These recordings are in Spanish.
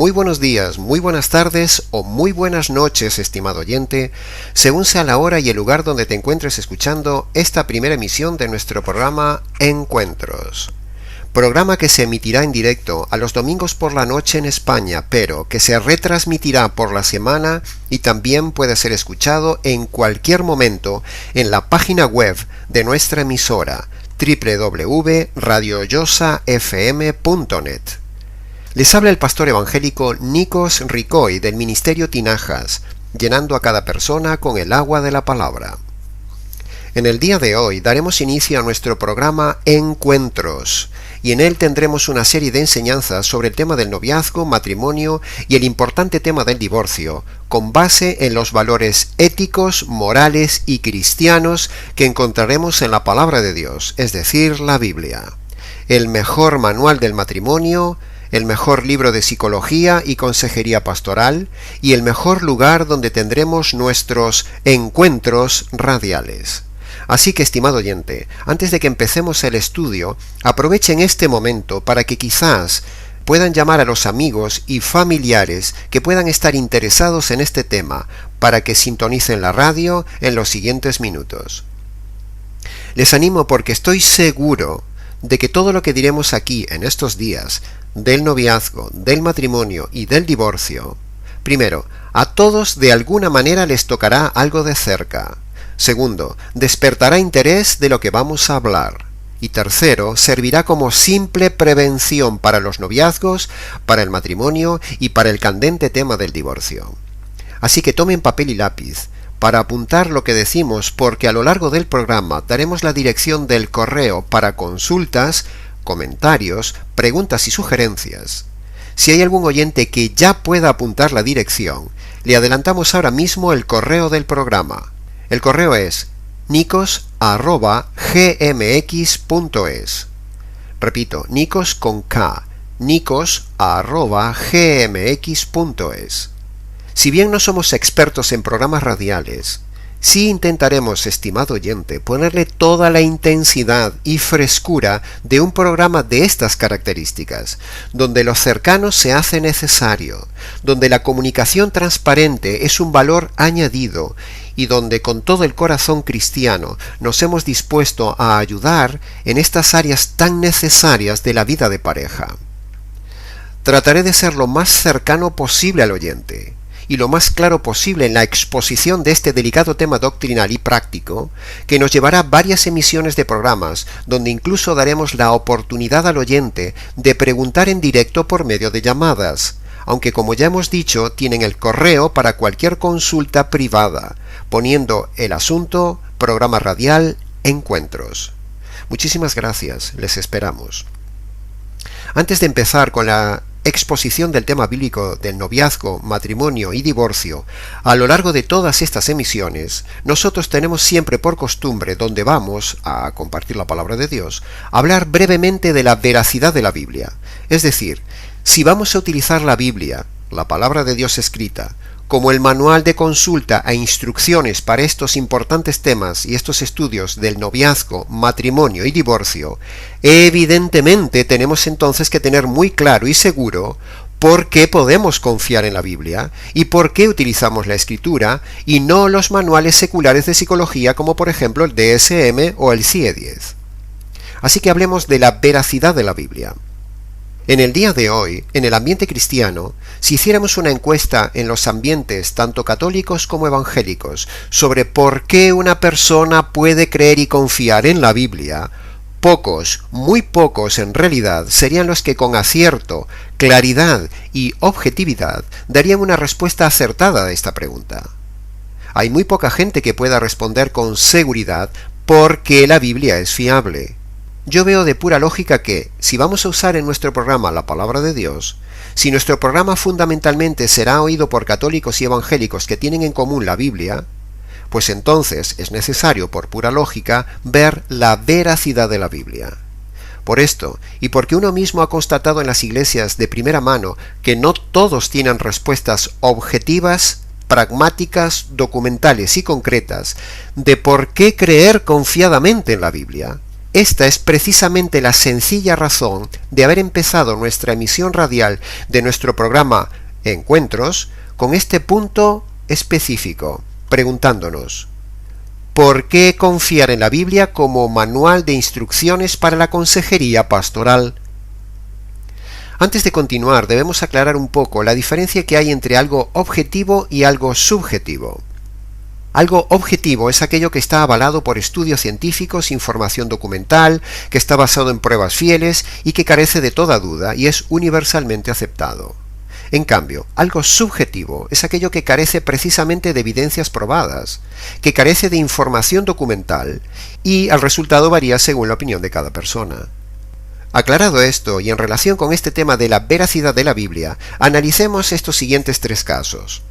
Muy buenos días, muy buenas tardes o muy buenas noches, estimado oyente, según sea la hora y el lugar donde te encuentres escuchando esta primera emisión de nuestro programa Encuentros. Programa que se emitirá en directo a los domingos por la noche en España, pero que se retransmitirá por la semana y también puede ser escuchado en cualquier momento en la página web de nuestra emisora www.radioyosafm.net. Les habla el pastor evangélico Nikos Ricoy del Ministerio Tinajas, llenando a cada persona con el agua de la palabra. En el día de hoy daremos inicio a nuestro programa Encuentros, y en él tendremos una serie de enseñanzas sobre el tema del noviazgo, matrimonio y el importante tema del divorcio, con base en los valores éticos, morales y cristianos que encontraremos en la palabra de Dios, es decir, la Biblia. El mejor manual del matrimonio, el mejor libro de psicología y consejería pastoral y el mejor lugar donde tendremos nuestros encuentros radiales. Así que, estimado oyente, antes de que empecemos el estudio, aprovechen este momento para que quizás puedan llamar a los amigos y familiares que puedan estar interesados en este tema para que sintonicen la radio en los siguientes minutos. Les animo porque estoy seguro de que todo lo que diremos aquí en estos días del noviazgo, del matrimonio y del divorcio, primero, a todos de alguna manera les tocará algo de cerca. Segundo, despertará interés de lo que vamos a hablar. Y tercero, servirá como simple prevención para los noviazgos, para el matrimonio y para el candente tema del divorcio. Así que tomen papel y lápiz para apuntar lo que decimos, porque a lo largo del programa daremos la dirección del correo para consultas, comentarios, preguntas y sugerencias. Si hay algún oyente que ya pueda apuntar la dirección, le adelantamos ahora mismo el correo del programa. El correo es nikos@gmx.es. Repito, Nikos con K, nikos@gmx.es. Si bien no somos expertos en programas radiales, sí intentaremos, estimado oyente, ponerle toda la intensidad y frescura de un programa de estas características, donde lo cercano se hace necesario, donde la comunicación transparente es un valor añadido y donde con todo el corazón cristiano nos hemos dispuesto a ayudar en estas áreas tan necesarias de la vida de pareja. Trataré de ser lo más cercano posible al oyente y lo más claro posible en la exposición de este delicado tema doctrinal y práctico, que nos llevará varias emisiones de programas, donde incluso daremos la oportunidad al oyente de preguntar en directo por medio de llamadas, aunque como ya hemos dicho, tienen el correo para cualquier consulta privada, poniendo el asunto programa radial Encuentros. Muchísimas gracias, les esperamos. Antes de empezar con la exposición del tema bíblico del noviazgo, matrimonio y divorcio, a lo largo de todas estas emisiones, nosotros tenemos siempre por costumbre, donde vamos a compartir la palabra de Dios, hablar brevemente de la veracidad de la Biblia. Es decir, si vamos a utilizar la Biblia, la palabra de Dios escrita, como el manual de consulta e instrucciones para estos importantes temas y estos estudios del noviazgo, matrimonio y divorcio, evidentemente tenemos entonces que tener muy claro y seguro por qué podemos confiar en la Biblia y por qué utilizamos la Escritura y no los manuales seculares de psicología como por ejemplo el DSM o el CIE-10. Así que hablemos de la veracidad de la Biblia. En el día de hoy, en el ambiente cristiano, si hiciéramos una encuesta en los ambientes tanto católicos como evangélicos sobre por qué una persona puede creer y confiar en la Biblia, pocos, muy pocos en realidad, serían los que con acierto, claridad y objetividad darían una respuesta acertada a esta pregunta. Hay muy poca gente que pueda responder con seguridad por qué la Biblia es fiable. Yo veo de pura lógica que, si vamos a usar en nuestro programa la palabra de Dios, si nuestro programa fundamentalmente será oído por católicos y evangélicos que tienen en común la Biblia, pues entonces es necesario, por pura lógica, ver la veracidad de la Biblia. Por esto, y porque uno mismo ha constatado en las iglesias de primera mano que no todos tienen respuestas objetivas, pragmáticas, documentales y concretas de por qué creer confiadamente en la Biblia, esta es precisamente la sencilla razón de haber empezado nuestra emisión radial de nuestro programa Encuentros con este punto específico, preguntándonos: ¿por qué confiar en la Biblia como manual de instrucciones para la consejería pastoral? Antes de continuar, debemos aclarar un poco la diferencia que hay entre algo objetivo y algo subjetivo. Algo objetivo es aquello que está avalado por estudios científicos, información documental, que está basado en pruebas fieles y que carece de toda duda y es universalmente aceptado. En cambio, algo subjetivo es aquello que carece precisamente de evidencias probadas, que carece de información documental y el resultado varía según la opinión de cada persona. Aclarado esto, y en relación con este tema de la veracidad de la Biblia, analicemos estos siguientes 3 casos.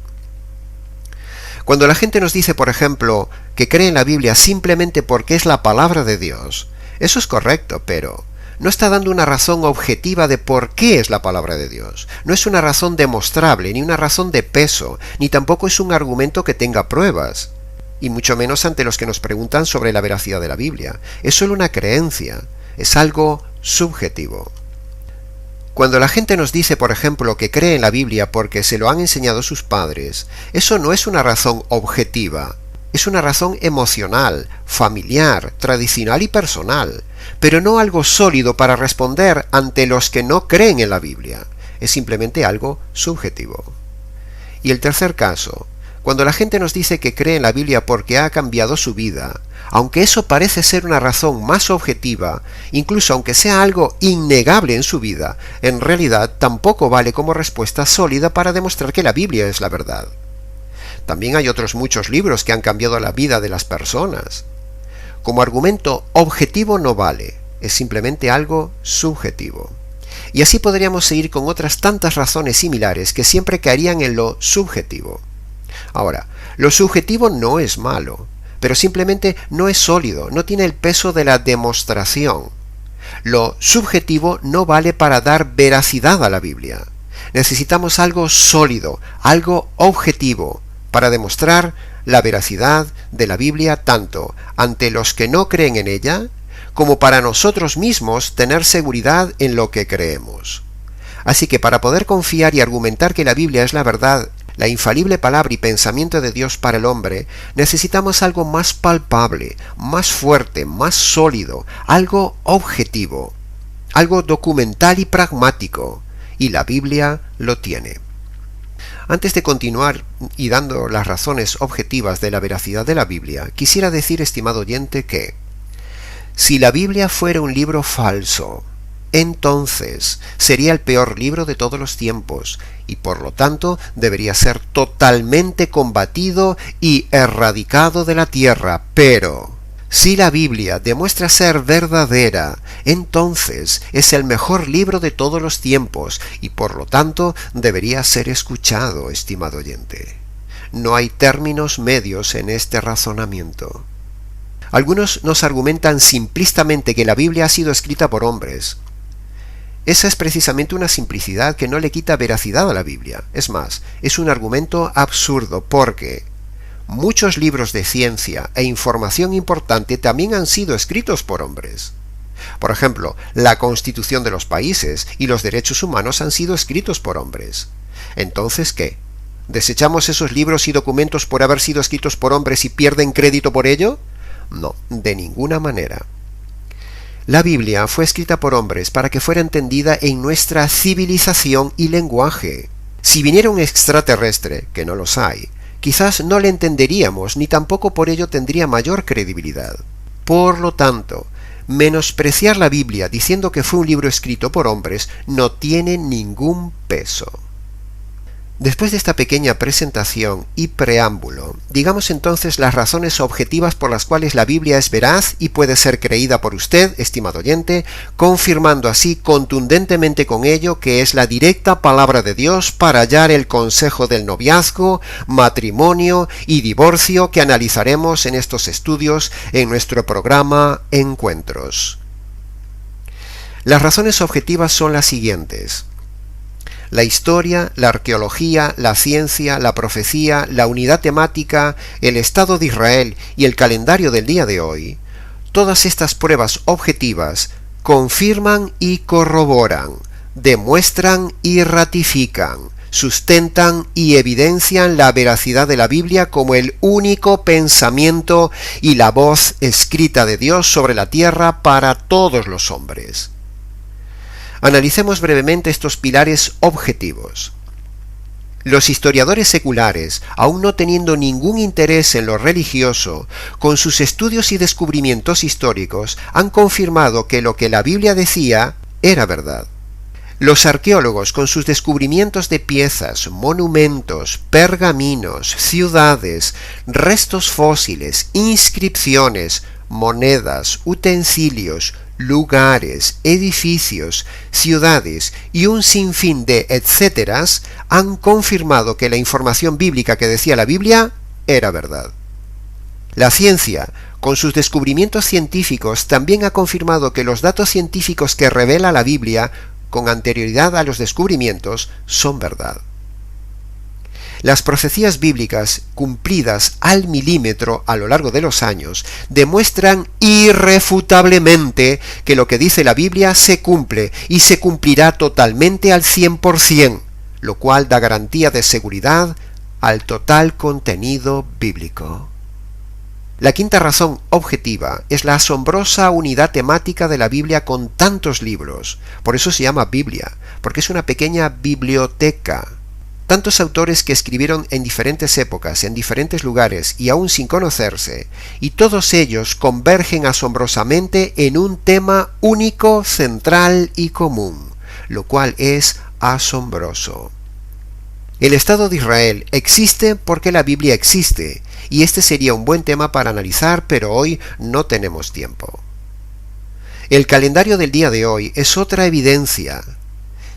Cuando la gente nos dice, por ejemplo, que cree en la Biblia simplemente porque es la palabra de Dios, eso es correcto, pero no está dando una razón objetiva de por qué es la palabra de Dios. No es una razón demostrable, ni una razón de peso, ni tampoco es un argumento que tenga pruebas, y mucho menos ante los que nos preguntan sobre la veracidad de la Biblia. Es solo una creencia, es algo subjetivo. Cuando la gente nos dice, por ejemplo, que cree en la Biblia porque se lo han enseñado sus padres, eso no es una razón objetiva, es una razón emocional, familiar, tradicional y personal, pero no algo sólido para responder ante los que no creen en la Biblia, es simplemente algo subjetivo. Y el tercer caso, cuando la gente nos dice que cree en la Biblia porque ha cambiado su vida, aunque eso parece ser una razón más objetiva, incluso aunque sea algo innegable en su vida, en realidad tampoco vale como respuesta sólida para demostrar que la Biblia es la verdad. También hay otros muchos libros que han cambiado la vida de las personas. Como argumento objetivo no vale, es simplemente algo subjetivo. Y así podríamos seguir con otras tantas razones similares que siempre caerían en lo subjetivo. Ahora, lo subjetivo no es malo, pero simplemente no es sólido, no tiene el peso de la demostración. Lo subjetivo no vale para dar veracidad a la Biblia. Necesitamos algo sólido, algo objetivo, para demostrar la veracidad de la Biblia tanto ante los que no creen en ella, como para nosotros mismos tener seguridad en lo que creemos. Así que para poder confiar y argumentar que la Biblia es la verdad, la infalible palabra y pensamiento de Dios para el hombre, necesitamos algo más palpable, más fuerte, más sólido, algo objetivo, algo documental y pragmático, y la Biblia lo tiene. Antes de continuar y dando las razones objetivas de la veracidad de la Biblia, quisiera decir, estimado oyente, que si la Biblia fuera un libro falso, entonces sería el peor libro de todos los tiempos y por lo tanto debería ser totalmente combatido y erradicado de la tierra. Pero si la Biblia demuestra ser verdadera, entonces es el mejor libro de todos los tiempos y por lo tanto debería ser escuchado, estimado oyente. No hay términos medios en este razonamiento. Algunos nos argumentan simplistamente que la Biblia ha sido escrita por hombres. Esa es precisamente una simplicidad que no le quita veracidad a la Biblia. Es más, es un argumento absurdo porque muchos libros de ciencia e información importante también han sido escritos por hombres. Por ejemplo, la Constitución de los países y los derechos humanos han sido escritos por hombres. Entonces, ¿qué? ¿Desechamos esos libros y documentos por haber sido escritos por hombres y pierden crédito por ello? No, de ninguna manera. La Biblia fue escrita por hombres para que fuera entendida en nuestra civilización y lenguaje. Si viniera un extraterrestre, que no los hay, quizás no le entenderíamos ni tampoco por ello tendría mayor credibilidad. Por lo tanto, menospreciar la Biblia diciendo que fue un libro escrito por hombres no tiene ningún peso. Después de esta pequeña presentación y preámbulo, digamos entonces las razones objetivas por las cuales la Biblia es veraz y puede ser creída por usted, estimado oyente, confirmando así contundentemente con ello que es la directa palabra de Dios para hallar el consejo del noviazgo, matrimonio y divorcio que analizaremos en estos estudios en nuestro programa Encuentros. Las razones objetivas son las siguientes. La historia, la arqueología, la ciencia, la profecía, la unidad temática, el Estado de Israel y el calendario del día de hoy, Todas estas pruebas objetivas confirman y corroboran, demuestran y ratifican, sustentan y evidencian la veracidad de la Biblia como el único pensamiento y la voz escrita de Dios sobre la tierra para todos los hombres. Analicemos brevemente estos pilares objetivos. Los historiadores seculares, aun no teniendo ningún interés en lo religioso, con sus estudios y descubrimientos históricos, han confirmado que lo que la Biblia decía era verdad. Los arqueólogos, con sus descubrimientos de piezas, monumentos, pergaminos, ciudades, restos fósiles, inscripciones, monedas, utensilios, lugares, edificios, ciudades y un sinfín de etcéteras, han confirmado que la información bíblica que decía la Biblia era verdad. La ciencia, con sus descubrimientos científicos, también ha confirmado que los datos científicos que revela la Biblia con anterioridad a los descubrimientos son verdad. Las profecías bíblicas, cumplidas al milímetro a lo largo de los años, demuestran irrefutablemente que lo que dice la Biblia se cumple y se cumplirá totalmente al 100%, lo cual da garantía de seguridad al total contenido bíblico. La quinta razón objetiva es la asombrosa unidad temática de la Biblia con tantos libros. Por eso se llama Biblia, porque es una pequeña biblioteca. Tantos autores que escribieron en diferentes épocas, en diferentes lugares y aún sin conocerse, y todos ellos convergen asombrosamente en un tema único, central y común, lo cual es asombroso. El Estado de Israel existe porque la Biblia existe, y este sería un buen tema para analizar, pero hoy no tenemos tiempo. El calendario del día de hoy es otra evidencia.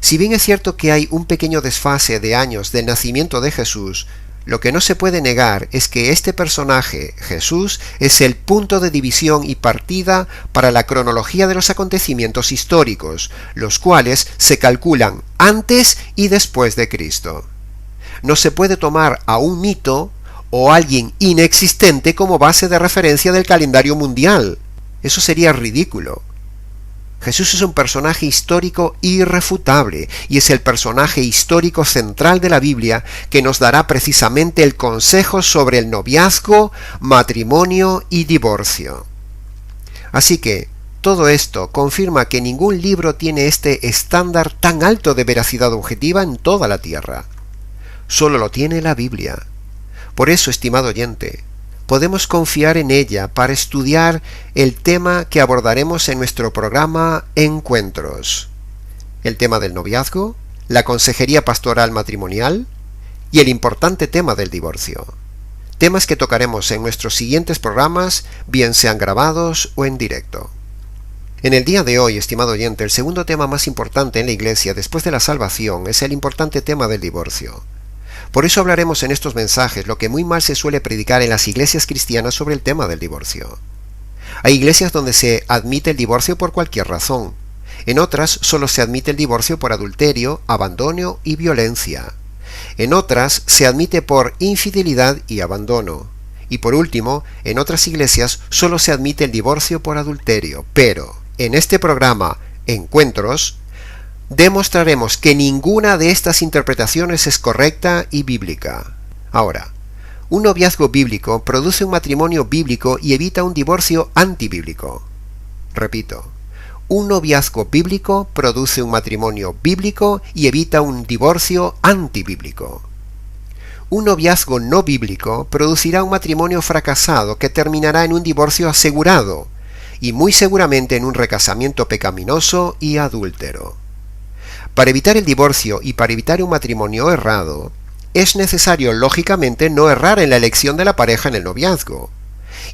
Si bien es cierto que hay un pequeño desfase de años del nacimiento de Jesús, lo que no se puede negar es que este personaje, Jesús, es el punto de división y partida para la cronología de los acontecimientos históricos, los cuales se calculan antes y después de Cristo. No se puede tomar a un mito o alguien inexistente como base de referencia del calendario mundial. Eso sería ridículo. Jesús es un personaje histórico irrefutable y es el personaje histórico central de la Biblia que nos dará precisamente el consejo sobre el noviazgo, matrimonio y divorcio. Así que todo esto confirma que ningún libro tiene este estándar tan alto de veracidad objetiva en toda la tierra. Solo lo tiene la Biblia. Por eso, estimado oyente, podemos confiar en ella para estudiar el tema que abordaremos en nuestro programa Encuentros. El tema del noviazgo, la consejería pastoral matrimonial y el importante tema del divorcio. Temas que tocaremos en nuestros siguientes programas, bien sean grabados o en directo. En el día de hoy, estimado oyente, el segundo tema más importante en la Iglesia después de la salvación es el importante tema del divorcio. Por eso hablaremos en estos mensajes lo que muy mal se suele predicar en las iglesias cristianas sobre el tema del divorcio. Hay iglesias donde se admite el divorcio por cualquier razón. En otras solo se admite el divorcio por adulterio, abandono y violencia. En otras se admite por infidelidad y abandono. Y por último, en otras iglesias solo se admite el divorcio por adulterio. Pero en este programa, Encuentros, demostraremos que ninguna de estas interpretaciones es correcta y bíblica. Ahora, un noviazgo bíblico produce un matrimonio bíblico y evita un divorcio antibíblico. Repito, un noviazgo bíblico produce un matrimonio bíblico y evita un divorcio antibíblico. Un noviazgo no bíblico producirá un matrimonio fracasado que terminará en un divorcio asegurado y muy seguramente en un recasamiento pecaminoso y adúltero. Para evitar el divorcio y para evitar un matrimonio errado, es necesario lógicamente no errar en la elección de la pareja en el noviazgo.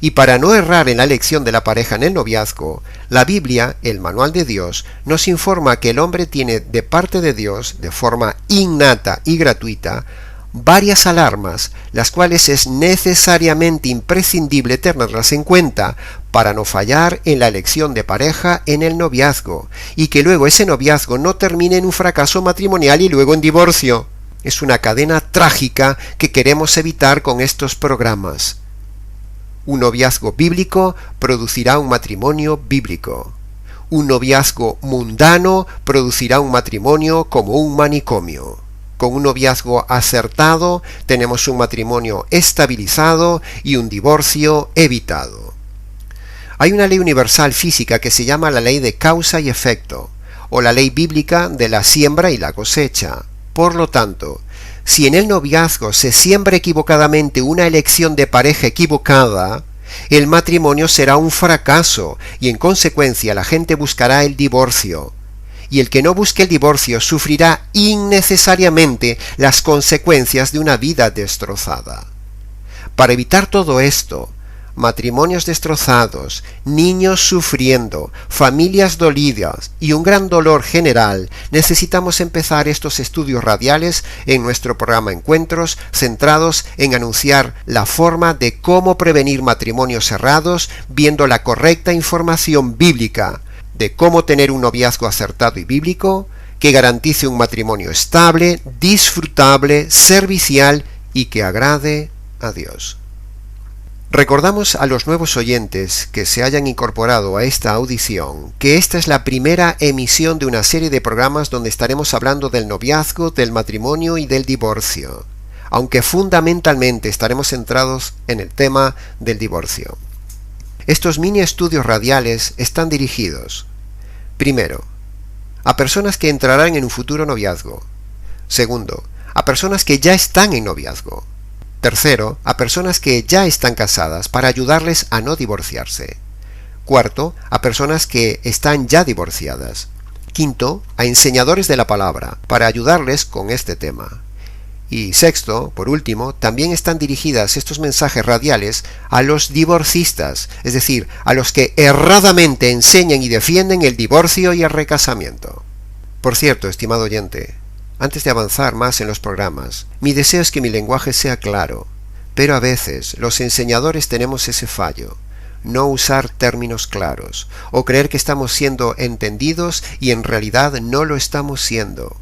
Y para no errar en la elección de la pareja en el noviazgo, la Biblia, el manual de Dios, nos informa que el hombre tiene de parte de Dios, de forma innata y gratuita, varias alarmas, las cuales es necesariamente imprescindible tenerlas en cuenta para no fallar en la elección de pareja en el noviazgo, y que luego ese noviazgo no termine en un fracaso matrimonial y luego en divorcio. Es una cadena trágica que queremos evitar con estos programas. Un noviazgo bíblico producirá un matrimonio bíblico. Un noviazgo mundano producirá un matrimonio como un manicomio. Con un noviazgo acertado tenemos un matrimonio estabilizado y un divorcio evitado. Hay una ley universal física que se llama la ley de causa y efecto, o la ley bíblica de la siembra y la cosecha. Por lo tanto, si en el noviazgo se siembra equivocadamente una elección de pareja equivocada, el matrimonio será un fracaso y en consecuencia la gente buscará el divorcio. Y el que no busque el divorcio sufrirá innecesariamente las consecuencias de una vida destrozada. Para evitar todo esto, matrimonios destrozados, niños sufriendo, familias dolidas y un gran dolor general, necesitamos empezar estos estudios radiales en nuestro programa Encuentros, centrados en anunciar la forma de cómo prevenir matrimonios cerrados, viendo la correcta información bíblica de cómo tener un noviazgo acertado y bíblico que garantice un matrimonio estable, disfrutable, servicial y que agrade a Dios. Recordamos a los nuevos oyentes que se hayan incorporado a esta audición que esta es la primera emisión de una serie de programas donde estaremos hablando del noviazgo, del matrimonio y del divorcio, aunque fundamentalmente estaremos centrados en el tema del divorcio. Estos mini estudios radiales están dirigidos, primero, a personas que entrarán en un futuro noviazgo. Segundo, a personas que ya están en noviazgo. Tercero, a personas que ya están casadas para ayudarles a no divorciarse. Cuarto, a personas que están ya divorciadas. Quinto, a enseñadores de la palabra para ayudarles con este tema. Y sexto, por último, también están dirigidas estos mensajes radiales a los divorcistas, es decir, a los que erradamente enseñan y defienden el divorcio y el recasamiento. Por cierto, estimado oyente, antes de avanzar más en los programas, mi deseo es que mi lenguaje sea claro, pero a veces los enseñadores tenemos ese fallo, no usar términos claros, o creer que estamos siendo entendidos y en realidad no lo estamos siendo.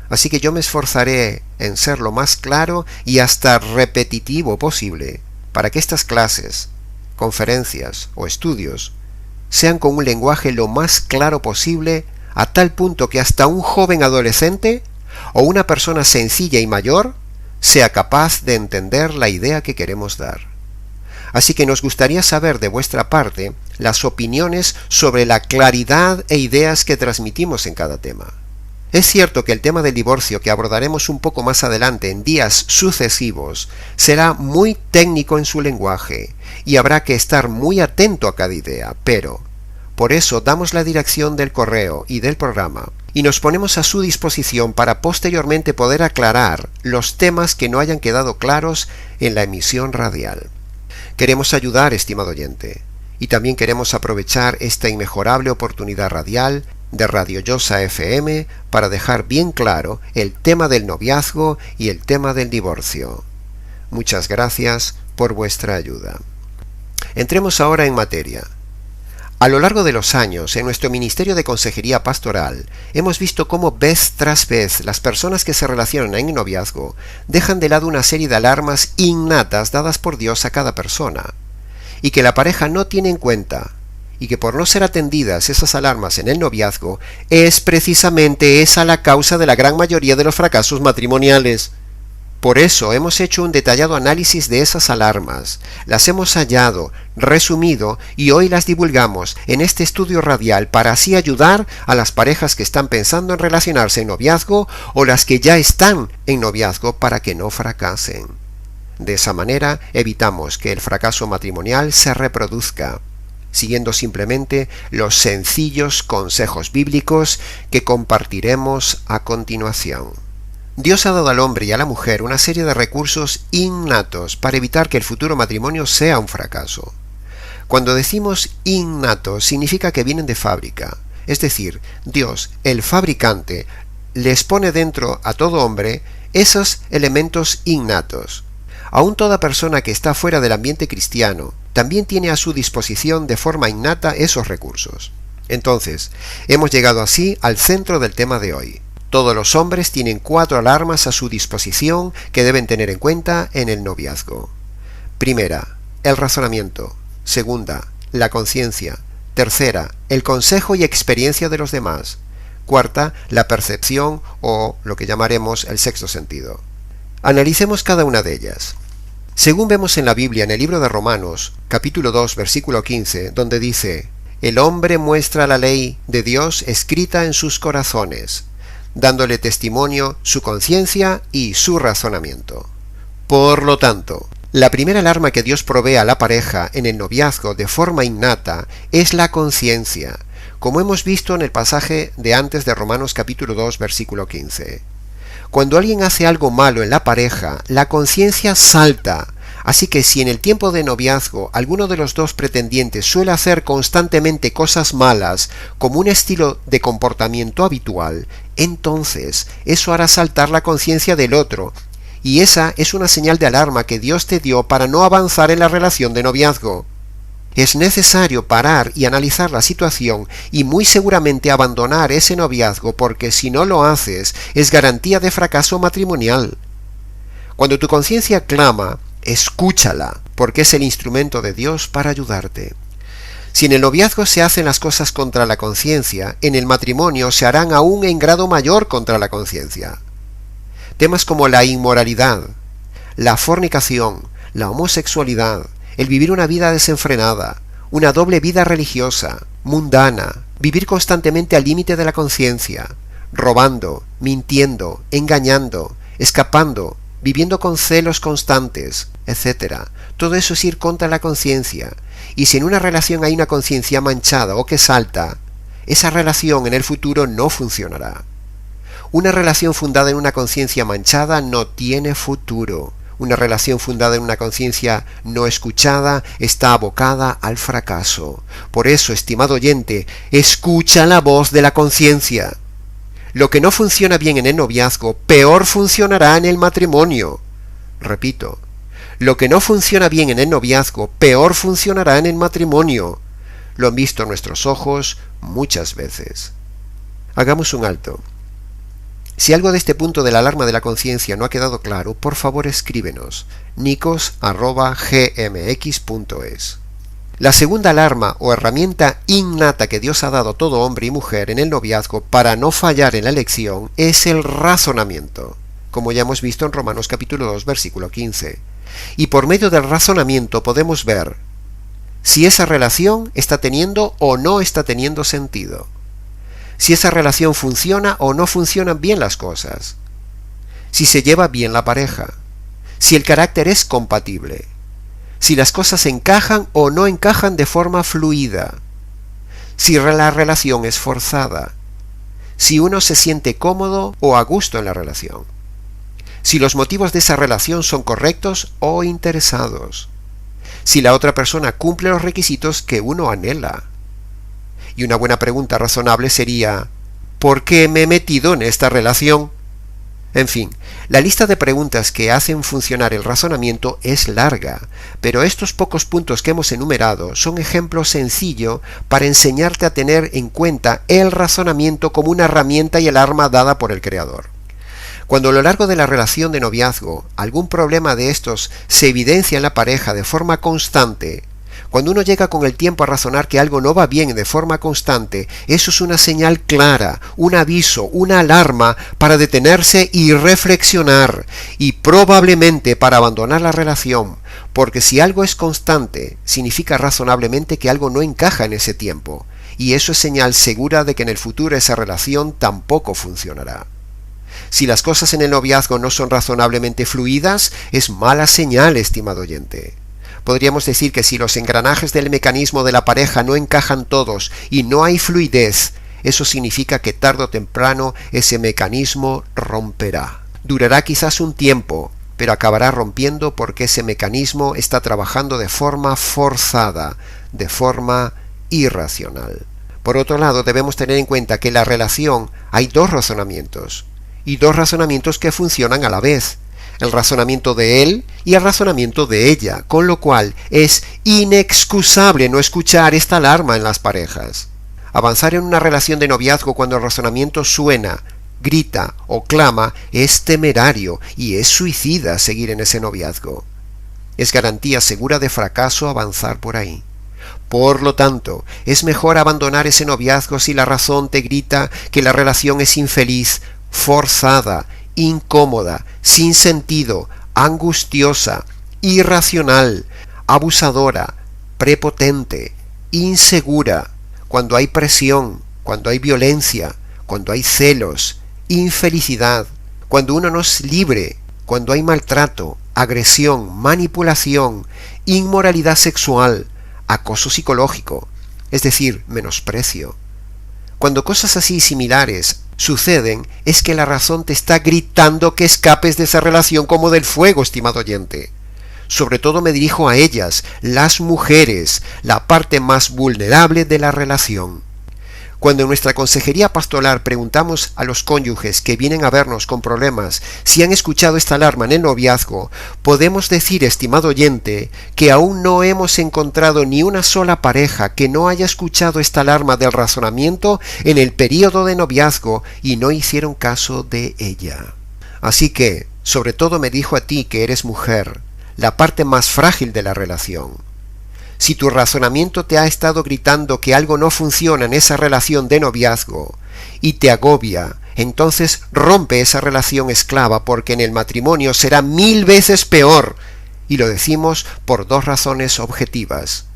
Así que yo me esforzaré en ser lo más claro y hasta repetitivo posible, para que estas clases, conferencias o estudios sean con un lenguaje lo más claro posible, a tal punto que hasta un joven adolescente o una persona sencilla y mayor sea capaz de entender la idea que queremos dar. Así que nos gustaría saber de vuestra parte las opiniones sobre la claridad e ideas que transmitimos en cada tema. Es cierto que el tema del divorcio, que abordaremos un poco más adelante en días sucesivos, será muy técnico en su lenguaje y habrá que estar muy atento a cada idea, pero por eso damos la dirección del correo y del programa y nos ponemos a su disposición para posteriormente poder aclarar los temas que no hayan quedado claros en la emisión radial. Queremos ayudar, estimado oyente, y también queremos aprovechar esta inmejorable oportunidad radial de Radio Llosa FM para dejar bien claro el tema del noviazgo y el tema del divorcio. Muchas gracias por vuestra ayuda. Entremos ahora en materia. A lo largo de los años, en nuestro Ministerio de Consejería Pastoral, hemos visto cómo vez tras vez las personas que se relacionan en noviazgo dejan de lado una serie de alarmas innatas dadas por Dios a cada persona, y que la pareja no tiene en cuenta, y que por no ser atendidas esas alarmas en el noviazgo, es precisamente esa la causa de la gran mayoría de los fracasos matrimoniales. Por eso hemos hecho un detallado análisis de esas alarmas, las hemos hallado, resumido y hoy las divulgamos en este estudio radial para así ayudar a las parejas que están pensando en relacionarse en noviazgo o las que ya están en noviazgo para que no fracasen. De esa manera evitamos que el fracaso matrimonial se reproduzca, siguiendo simplemente los sencillos consejos bíblicos que compartiremos a continuación. Dios ha dado al hombre y a la mujer una serie de recursos innatos para evitar que el futuro matrimonio sea un fracaso. Cuando decimos innatos, significa que vienen de fábrica, es decir, Dios, el fabricante, les pone dentro a todo hombre esos elementos innatos. Aún toda persona que está fuera del ambiente cristiano también tiene a su disposición de forma innata esos recursos. Entonces, hemos llegado así al centro del tema de hoy. Todos los hombres tienen 4 alarmas a su disposición que deben tener en cuenta en el noviazgo. Primera, el razonamiento. Segunda, la conciencia. Tercera, el consejo y experiencia de los demás. Cuarta, la percepción o lo que llamaremos el sexto sentido. Analicemos cada una de ellas. Según vemos en la Biblia, en el libro de Romanos, capítulo 2, versículo 15, donde dice: el hombre muestra la ley de Dios escrita en sus corazones, dándole testimonio su conciencia y su razonamiento. Por lo tanto, la primera alarma que Dios provee a la pareja en el noviazgo de forma innata es la conciencia, como hemos visto en el pasaje de antes de Romanos capítulo 2, versículo 15. Cuando alguien hace algo malo en la pareja, la conciencia salta. Así que si en el tiempo de noviazgo alguno de los dos pretendientes suele hacer constantemente cosas malas como un estilo de comportamiento habitual, entonces eso hará saltar la conciencia del otro, y esa es una señal de alarma que Dios te dio para no avanzar en la relación de noviazgo. Es necesario parar y analizar la situación y muy seguramente abandonar ese noviazgo, porque si no lo haces es garantía de fracaso matrimonial. Cuando tu conciencia clama, escúchala, porque es el instrumento de Dios para ayudarte. Si en el noviazgo se hacen las cosas contra la conciencia, en el matrimonio se harán aún en grado mayor contra la conciencia. Temas como la inmoralidad, la fornicación, la homosexualidad, el vivir una vida desenfrenada, una doble vida religiosa, mundana, vivir constantemente al límite de la conciencia, robando, mintiendo, engañando, escapando, viviendo con celos constantes, etc. Todo eso es ir contra la conciencia, y si en una relación hay una conciencia manchada o que salta, esa relación en el futuro no funcionará. Una relación fundada en una conciencia manchada no tiene futuro. Una relación fundada en una conciencia no escuchada está abocada al fracaso. Por eso, estimado oyente, escucha la voz de la conciencia. Lo que no funciona bien en el noviazgo, peor funcionará en el matrimonio. Repito, lo que no funciona bien en el noviazgo, peor funcionará en el matrimonio. Lo han visto nuestros ojos muchas veces. Hagamos un alto. Si algo de este punto de la alarma de la conciencia no ha quedado claro, por favor escríbenos, nicos@gmx.es. La segunda alarma o herramienta innata que Dios ha dado a todo hombre y mujer en el noviazgo para no fallar en la elección es el razonamiento, como ya hemos visto en Romanos capítulo 2, versículo 15. Y por medio del razonamiento podemos ver si esa relación está teniendo o no está teniendo sentido. Si esa relación funciona o no funcionan bien las cosas, si se lleva bien la pareja, si el carácter es compatible, si las cosas encajan o no encajan de forma fluida, si la relación es forzada, si uno se siente cómodo o a gusto en la relación, si los motivos de esa relación son correctos o interesados, si la otra persona cumple los requisitos que uno anhela. Y una buena pregunta razonable sería: ¿por qué me he metido en esta relación? En fin, la lista de preguntas que hacen funcionar el razonamiento es larga, pero estos pocos puntos que hemos enumerado son ejemplos sencillos para enseñarte a tener en cuenta el razonamiento como una herramienta y el arma dada por el Creador. Cuando a lo largo de la relación de noviazgo algún problema de estos se evidencia en la pareja de forma constante, cuando uno llega con el tiempo a razonar que algo no va bien de forma constante, eso es una señal clara, un aviso, una alarma para detenerse y reflexionar, y probablemente para abandonar la relación, porque si algo es constante, significa razonablemente que algo no encaja en ese tiempo, y eso es señal segura de que en el futuro esa relación tampoco funcionará. Si las cosas en el noviazgo no son razonablemente fluidas, es mala señal, estimado oyente. Podríamos decir que si los engranajes del mecanismo de la pareja no encajan todos y no hay fluidez, eso significa que tarde o temprano ese mecanismo romperá. Durará quizás un tiempo, pero acabará rompiendo porque ese mecanismo está trabajando de forma forzada, de forma irracional. Por otro lado, debemos tener en cuenta que en la relación hay dos razonamientos, y dos razonamientos que funcionan a la vez. El razonamiento de él y el razonamiento de ella, con lo cual es inexcusable no escuchar esta alarma en las parejas. Avanzar en una relación de noviazgo cuando el razonamiento suena, grita o clama es temerario y es suicida seguir en ese noviazgo. Es garantía segura de fracaso avanzar por ahí. Por lo tanto, es mejor abandonar ese noviazgo si la razón te grita que la relación es infeliz, forzada, incómoda, sin sentido, angustiosa, irracional, abusadora, prepotente, insegura, cuando hay presión, cuando hay violencia, cuando hay celos, infelicidad, cuando uno no es libre, cuando hay maltrato, agresión, manipulación, inmoralidad sexual, acoso psicológico, es decir, menosprecio. Cuando cosas así similares suceden, es que la razón te está gritando que escapes de esa relación como del fuego, estimado oyente. Sobre todo me dirijo a ellas, las mujeres, la parte más vulnerable de la relación. Cuando en nuestra consejería pastoral preguntamos a los cónyuges que vienen a vernos con problemas si han escuchado esta alarma en el noviazgo, podemos decir, estimado oyente, que aún no hemos encontrado ni una sola pareja que no haya escuchado esta alarma del razonamiento en el período de noviazgo y no hicieron caso de ella. Así que, sobre todo me dijo a ti que eres mujer, la parte más frágil de la relación. Si tu razonamiento te ha estado gritando que algo no funciona en esa relación de noviazgo y te agobia, entonces rompe esa relación esclava porque en el matrimonio será 1000 veces peor. Y lo decimos por dos razones objetivas.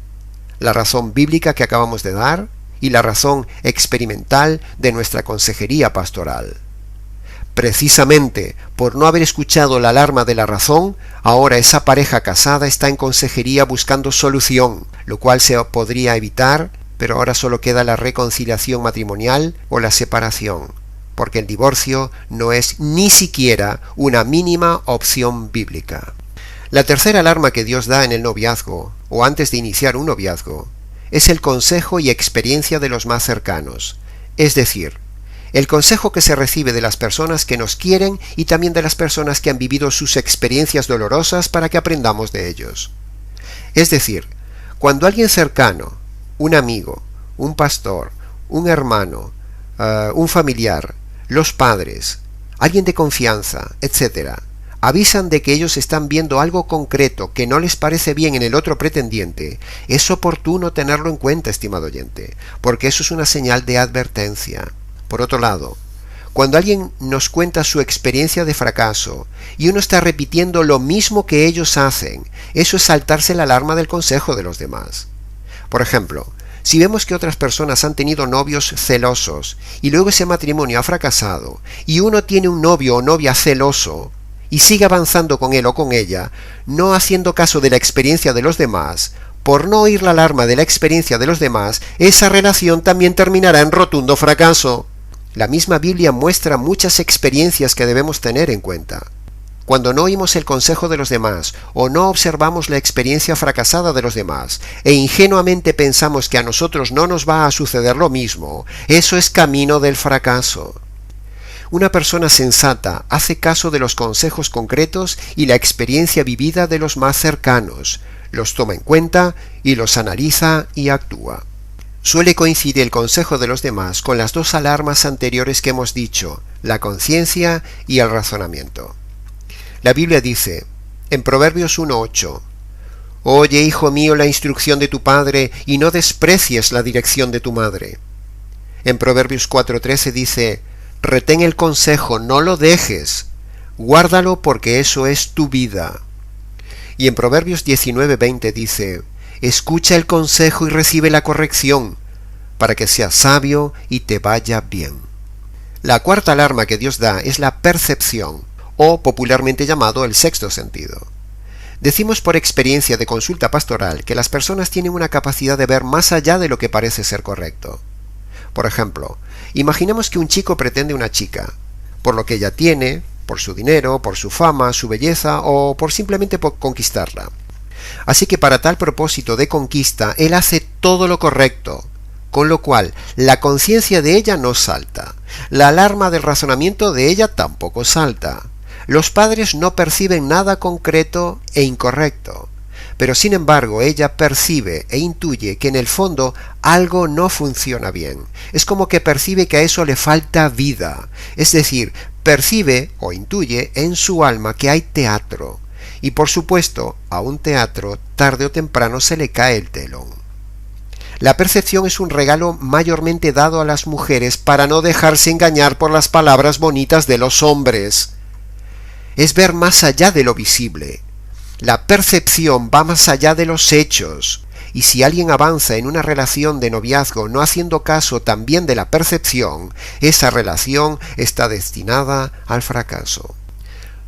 La razón bíblica que acabamos de dar y la razón experimental de nuestra consejería pastoral. Precisamente por no haber escuchado la alarma de la razón, ahora esa pareja casada está en consejería buscando solución, lo cual se podría evitar, pero ahora solo queda la reconciliación matrimonial o la separación, porque el divorcio no es ni siquiera una mínima opción bíblica. La tercera alarma que Dios da en el noviazgo, o antes de iniciar un noviazgo, es el consejo y experiencia de los más cercanos, es decir, el consejo que se recibe de las personas que nos quieren y también de las personas que han vivido sus experiencias dolorosas para que aprendamos de ellos. Es decir, cuando alguien cercano, un amigo, un pastor, un hermano, un familiar, los padres, alguien de confianza, etc., avisan de que ellos están viendo algo concreto que no les parece bien en el otro pretendiente, es oportuno tenerlo en cuenta, estimado oyente, porque eso es una señal de advertencia. Por otro lado, cuando alguien nos cuenta su experiencia de fracaso y uno está repitiendo lo mismo que ellos hacen, eso es saltarse la alarma del consejo de los demás. Por ejemplo, si vemos que otras personas han tenido novios celosos y luego ese matrimonio ha fracasado y uno tiene un novio o novia celoso y sigue avanzando con él o con ella, no haciendo caso de la experiencia de los demás, por no oír la alarma de la experiencia de los demás, esa relación también terminará en rotundo fracaso. La misma Biblia muestra muchas experiencias que debemos tener en cuenta. Cuando no oímos el consejo de los demás o no observamos la experiencia fracasada de los demás e ingenuamente pensamos que a nosotros no nos va a suceder lo mismo, eso es camino del fracaso. Una persona sensata hace caso de los consejos concretos y la experiencia vivida de los más cercanos, los toma en cuenta y los analiza y actúa. Suele coincidir el consejo de los demás con las dos alarmas anteriores que hemos dicho, la conciencia y el razonamiento. La Biblia dice, en Proverbios 1:8, «Oye, hijo mío, la instrucción de tu padre, y no desprecies la dirección de tu madre». En Proverbios 4:13 dice, «Retén el consejo, no lo dejes, guárdalo porque eso es tu vida». Y en Proverbios 19:20 dice, «Escucha el consejo y recibe la corrección, para que seas sabio y te vaya bien». La cuarta alarma que Dios da es la percepción, o popularmente llamado el sexto sentido. Decimos por experiencia de consulta pastoral que las personas tienen una capacidad de ver más allá de lo que parece ser correcto. Por ejemplo, imaginemos que un chico pretende una chica, por lo que ella tiene, por su dinero, por su fama, su belleza o por simplemente por conquistarla. Así que para tal propósito de conquista, él hace todo lo correcto, con lo cual la conciencia de ella no salta, la alarma del razonamiento de ella tampoco salta. Los padres no perciben nada concreto e incorrecto, pero sin embargo ella percibe e intuye que en el fondo algo no funciona bien. Es como que percibe que a eso le falta vida, es decir, percibe o intuye en su alma que hay teatro, Y por supuesto, a un teatro tarde o temprano se le cae el telón. La percepción es un regalo mayormente dado a las mujeres para no dejarse engañar por las palabras bonitas de los hombres. Es ver más allá de lo visible. La percepción va más allá de los hechos. Y si alguien avanza en una relación de noviazgo no haciendo caso también de la percepción, esa relación está destinada al fracaso.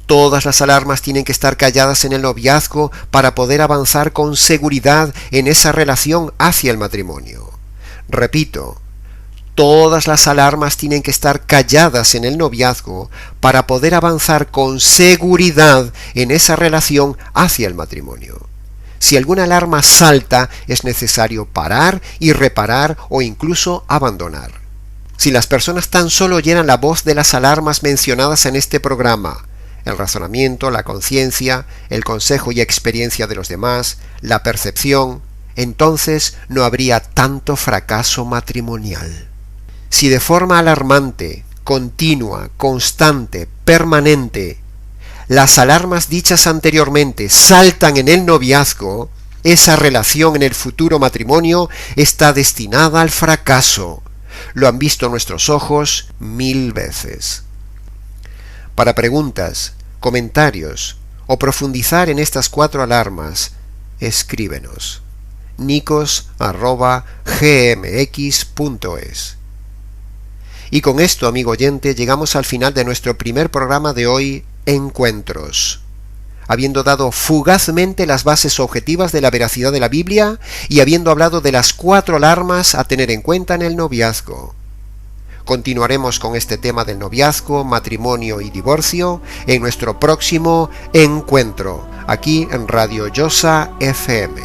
Todas las alarmas tienen que estar calladas en el noviazgo para poder avanzar con seguridad en esa relación hacia el matrimonio. Repito, todas las alarmas tienen que estar calladas en el noviazgo para poder avanzar con seguridad en esa relación hacia el matrimonio. Si alguna alarma salta, es necesario parar y reparar o incluso abandonar. Si las personas tan solo oyeran la voz de las alarmas mencionadas en este programa, el razonamiento, la conciencia, el consejo y experiencia de los demás, la percepción, entonces no habría tanto fracaso matrimonial. Si de forma alarmante, continua, constante, permanente, las alarmas dichas anteriormente saltan en el noviazgo, esa relación en el futuro matrimonio está destinada al fracaso. Lo han visto nuestros ojos 1000 veces. Para preguntas, comentarios o profundizar en estas 4 alarmas, escríbenos nicos@gmx.es. Y con esto, amigo oyente, llegamos al final de nuestro primer programa de hoy, Encuentros. Habiendo dado fugazmente las bases objetivas de la veracidad de la Biblia y habiendo hablado de las 4 alarmas a tener en cuenta en el noviazgo. Continuaremos con este tema del noviazgo, matrimonio y divorcio en nuestro próximo encuentro, aquí en Radio Llosa FM.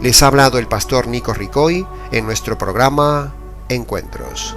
Les ha hablado el pastor Nico Ricoy en nuestro programa Encuentros.